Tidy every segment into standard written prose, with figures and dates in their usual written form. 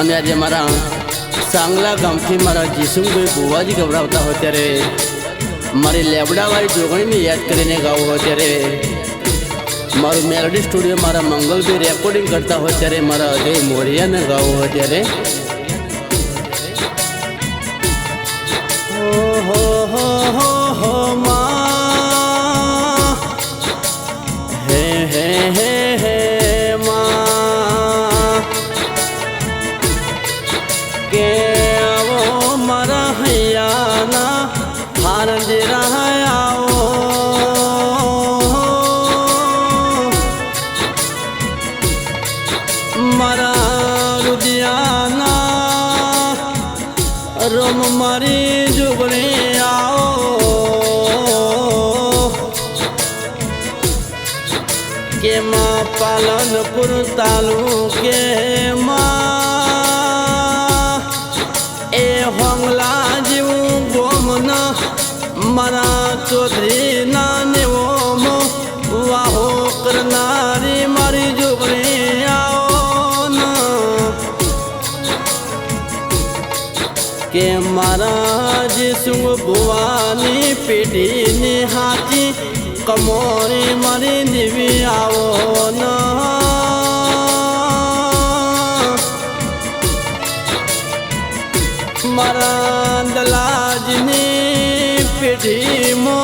અને આજે મારા સાંગલા ગામથી મારા જીસુભાઈ બુવાજી ગવડાવતા હોય ત્યારે મારી લેબડાવાળી જોગણીને યાદ કરીને ગાવું હોય ત્યારે મારું મેલોડી સ્ટુડિયો મારા મંગલભાઈ રેકોર્ડિંગ કરતા હોય ત્યારે મારા અજય મોરિયાને ગાવું હોય ત્યારે रोम मारी जुगने आओ के माँ पालनपुर तालुके माँ ए होंगला जीव गोमना मरा चौधरी नाने वो मो वाहो करनारी मारी जुगने आओ के महाराज सुंग भुवानी पेटी ने हाथी कमोरी मारी दिवी आओ न मारा दलाज ने पेटी मो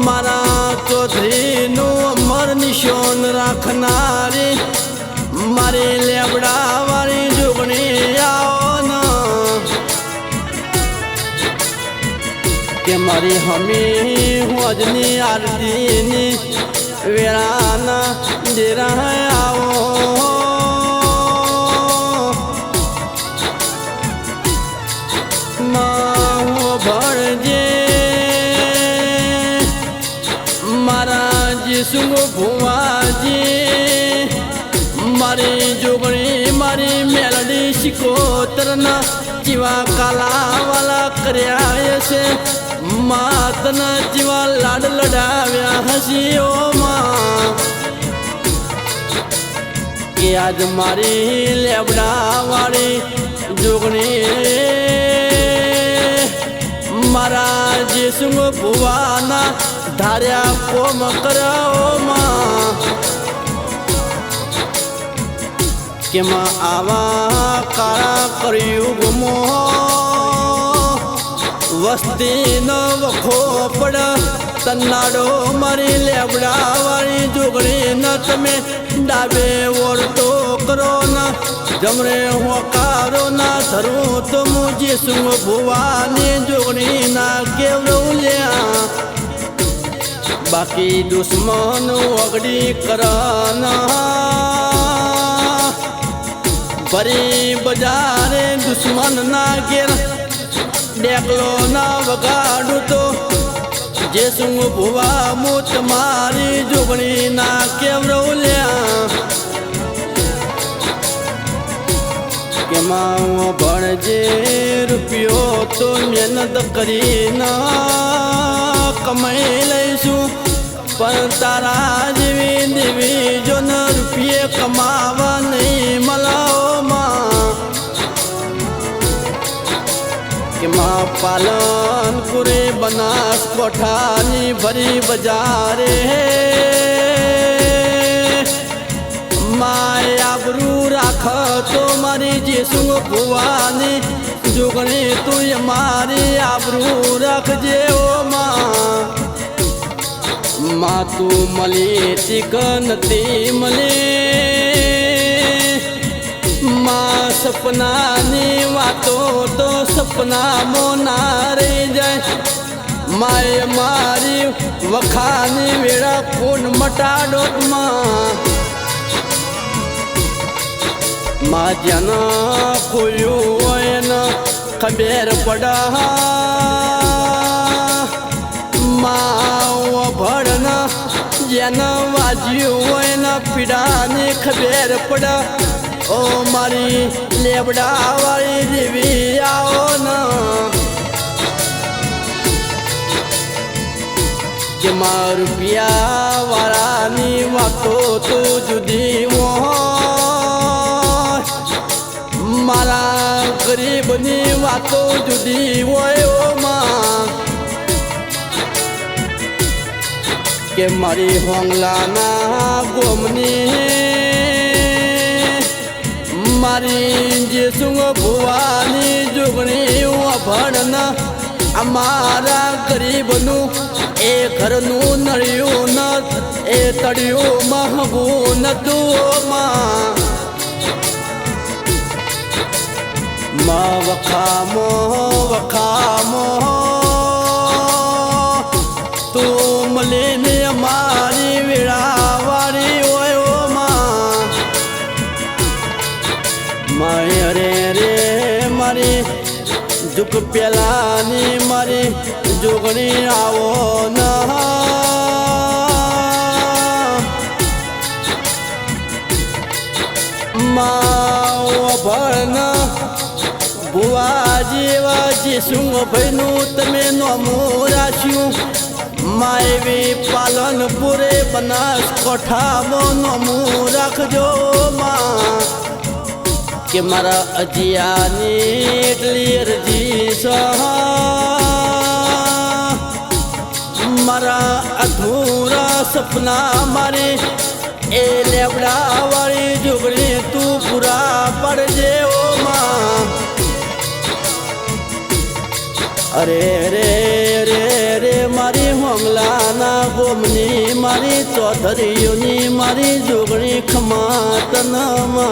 मारा चौधरी नो मर निशान रखनारी मारी लेबड़ा वाली जुगनी आओ के मारी हमें हुआजनी आरती नी वेराना दे रहा आओ माँ भर जे महाराज सुंग भुआ जी मारी जोगणी मारी मेलडी शिकोतरना जीवा काला वाला कर्या से मातना जीवा लाड लड़ाव्या हसियो माँ के आज मारी लेबड़ा वाली जोगनी महाराज सुंग भुवाना धार्या कोम कराओ माँ के माँ आवा कारा करयुग मोह वस्ती न वखो पड़ तन्नाडो मारी लेबड़ा वाली जुगड़ी न तमें डाबे और तो करो न जमरे हो कारो ना धरो तो मुझे सुंग भुवानी जुगड़ी ना केवलो लिया बाकी दुश्मन अगड़ी कराना बड़ी बजारे दुश्मन ना गिर देखलो ना वगाड़ू तो जे सुंग भुवा मुत मारी जुगनी ना केवलिया के माओ भणजे रुपयो तो मेहनत करी ना कमाई लईशू पर तारा जीवी देवी जो न रुपये कमावा नहीं मलाओ माँ पालन कुरे बनास कोठानी भरी बजारे माँ आबरू राख तो मारी जीसुंग भुवानी जुगनी तू मारी आबरू रख जे ओ माँ तू मली तिकनती मली माँ सपना नी वातो तो सपना मोना रे जाए माय मारी वखानी वेड़ा खून मटाडो माँ जना कोयू न खबेर पड़ा माँ वो भड़ना जन वाजियो न पीड़ा ने खबेर पड़ा ओ मारी लेबड़ा वाली देवी आओ न के माँ रुपया वाला नी वातो तो जुदी वो ગરીબની વાતો જુદી હોય ઓ માં કે મારી હોંગલાના ગોમની મારી જેસુંગ ભુવાની જોગણી અભણ અમારા ગરીબનું એ ઘરનું નળિયું ન એ તળિયું મહબૂન તું વખામો વખામો તું મળીને અમારી વેળાવાળી હોય ઓ માય રે રે મારી દુઃખ પેલાની મારી જોગણી આવો ન ભણ ભુવા જેવા જેસું ભાઈનું તમે નોમું રાખ્યું માયવી પાલનપુરે બનાસકોઠામાં નોમું રાખજો માં કે મારા અજિયાની એટલી અરજી મારા અધૂરા સપના મારી એ લેબડાવાળી જોગણી તું પૂરા પડજે ઓ માં અરે રે રે રે મારી હોંગલાના ગોમની મારી ચૌધરીઓની મારી જોગણી ખમાતનમાં